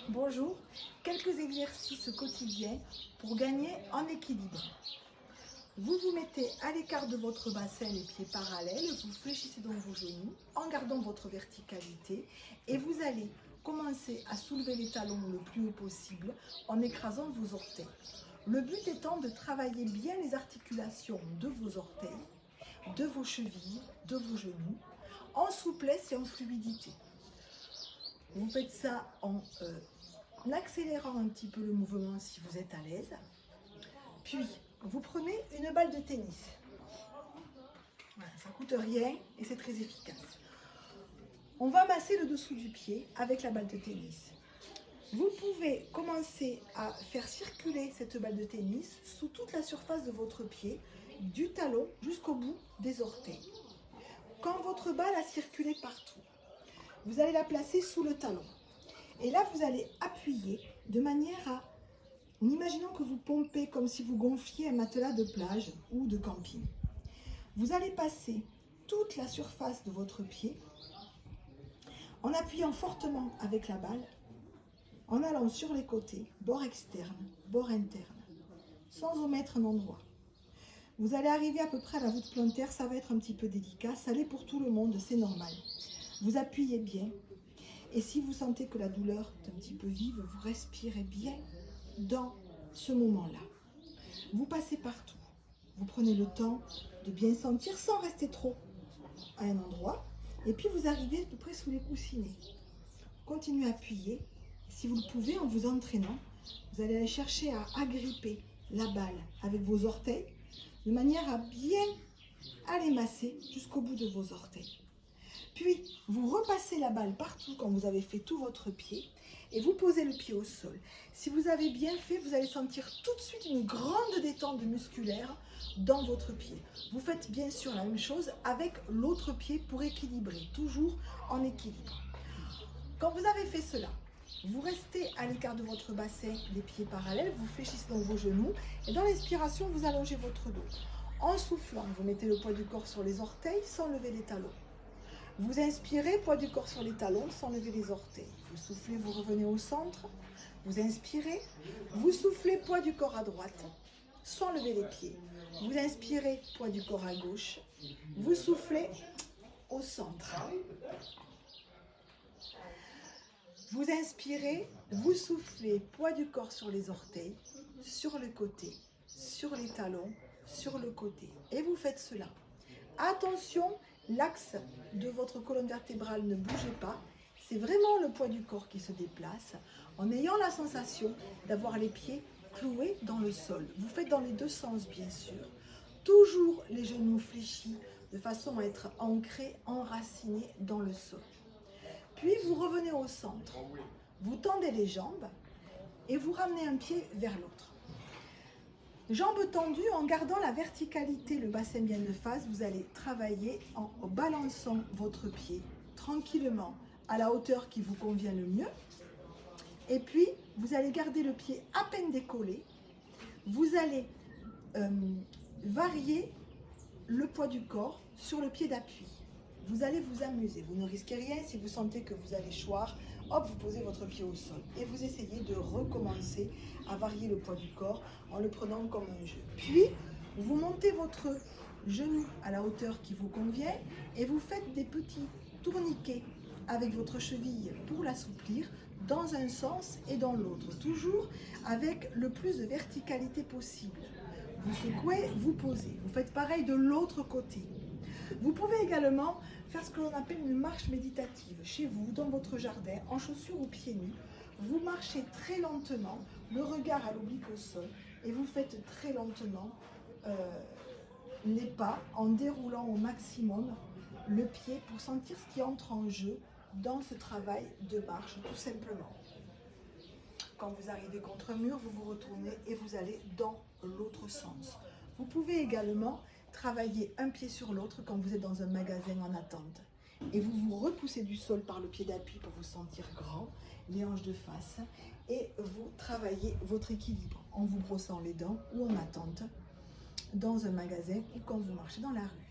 Bonjour, quelques exercices quotidiens pour gagner en équilibre. Vous vous mettez à l'écart de votre bassin, les pieds parallèles, vous fléchissez dans vos genoux en gardant votre verticalité et vous allez commencer à soulever les talons le plus haut possible en écrasant vos orteils. Le but étant de travailler bien les articulations de vos orteils, de vos chevilles, de vos genoux, en souplesse et en fluidité. Vous faites ça en accélérant un petit peu le mouvement si vous êtes à l'aise. Puis, vous prenez une balle de tennis. Voilà, ça ne coûte rien et c'est très efficace. On va masser le dessous du pied avec la balle de tennis. Vous pouvez commencer à faire circuler cette balle de tennis sous toute la surface de votre pied, du talon jusqu'au bout des orteils. Quand votre balle a circulé partout, vous allez la placer sous le talon. Et là, vous allez appuyer de manière à, en imaginant que vous pompez comme si vous gonfliez un matelas de plage ou de camping. Vous allez passer toute la surface de votre pied en appuyant fortement avec la balle, en allant sur les côtés, bord externe, bord interne, sans omettre un endroit. Vous allez arriver à peu près à la voûte plantaire, ça va être un petit peu délicat, ça l'est pour tout le monde, c'est normal. Vous appuyez bien. Et si vous sentez que la douleur est un petit peu vive, vous respirez bien dans ce moment-là. Vous passez partout. Vous prenez le temps de bien sentir sans rester trop à un endroit. Et puis vous arrivez à peu près sous les coussinets. Continuez à appuyer. Si vous le pouvez, en vous entraînant, vous allez aller chercher à agripper la balle avec vos orteils de manière à bien aller masser jusqu'au bout de vos orteils. Puis, vous repassez la balle partout quand vous avez fait tout votre pied et vous posez le pied au sol. Si vous avez bien fait, vous allez sentir tout de suite une grande détente musculaire dans votre pied. Vous faites bien sûr la même chose avec l'autre pied pour équilibrer, toujours en équilibre. Quand vous avez fait cela, vous restez à l'écart de votre bassin, les pieds parallèles, vous fléchissez dans vos genoux et dans l'expiration, vous allongez votre dos. En soufflant, vous mettez le poids du corps sur les orteils sans lever les talons. Vous inspirez, poids du corps sur les talons, sans lever les orteils. Vous soufflez, vous revenez au centre. Vous inspirez, vous soufflez, poids du corps à droite, sans lever les pieds. Vous inspirez, poids du corps à gauche. Vous soufflez au centre. Vous inspirez, vous soufflez, poids du corps sur les orteils, sur le côté, sur les talons, sur le côté. Et vous faites cela. Attention, l'axe de votre colonne vertébrale ne bougez pas. C'est vraiment le poids du corps qui se déplace en ayant la sensation d'avoir les pieds cloués dans le sol. Vous faites dans les deux sens, bien sûr. Toujours les genoux fléchis de façon à être ancrés, enracinés dans le sol. Puis vous revenez au centre. Vous tendez les jambes et vous ramenez un pied vers l'autre. Jambes tendues, en gardant la verticalité, le bassin bien de face, vous allez travailler en balançant votre pied tranquillement à la hauteur qui vous convient le mieux. Et puis, vous allez garder le pied à peine décollé. Vous allez varier le poids du corps sur le pied d'appui. Vous allez vous amuser. Vous ne risquez rien si vous sentez que vous allez choir. Hop, vous posez votre pied au sol et vous essayez de recommencer à varier le poids du corps en le prenant comme un jeu. Puis, vous montez votre genou à la hauteur qui vous convient et vous faites des petits tourniquets avec votre cheville pour l'assouplir dans un sens et dans l'autre, toujours avec le plus de verticalité possible. Vous secouez, vous posez. Vous faites pareil de l'autre côté. Vous pouvez également faire ce que l'on appelle une marche méditative chez vous, dans votre jardin, en chaussures ou pieds nus. Vous marchez très lentement, le regard à l'oblique au sol, et vous faites très lentement les pas en déroulant au maximum le pied pour sentir ce qui entre en jeu dans ce travail de marche, tout simplement. Quand vous arrivez contre un mur, vous vous retournez et vous allez dans l'autre sens. Vous pouvez également travailler un pied sur l'autre quand vous êtes dans un magasin en attente. Et vous vous repoussez du sol par le pied d'appui pour vous sentir grand, les hanches de face. Et vous travaillez votre équilibre en vous brossant les dents ou en attente dans un magasin ou quand vous marchez dans la rue.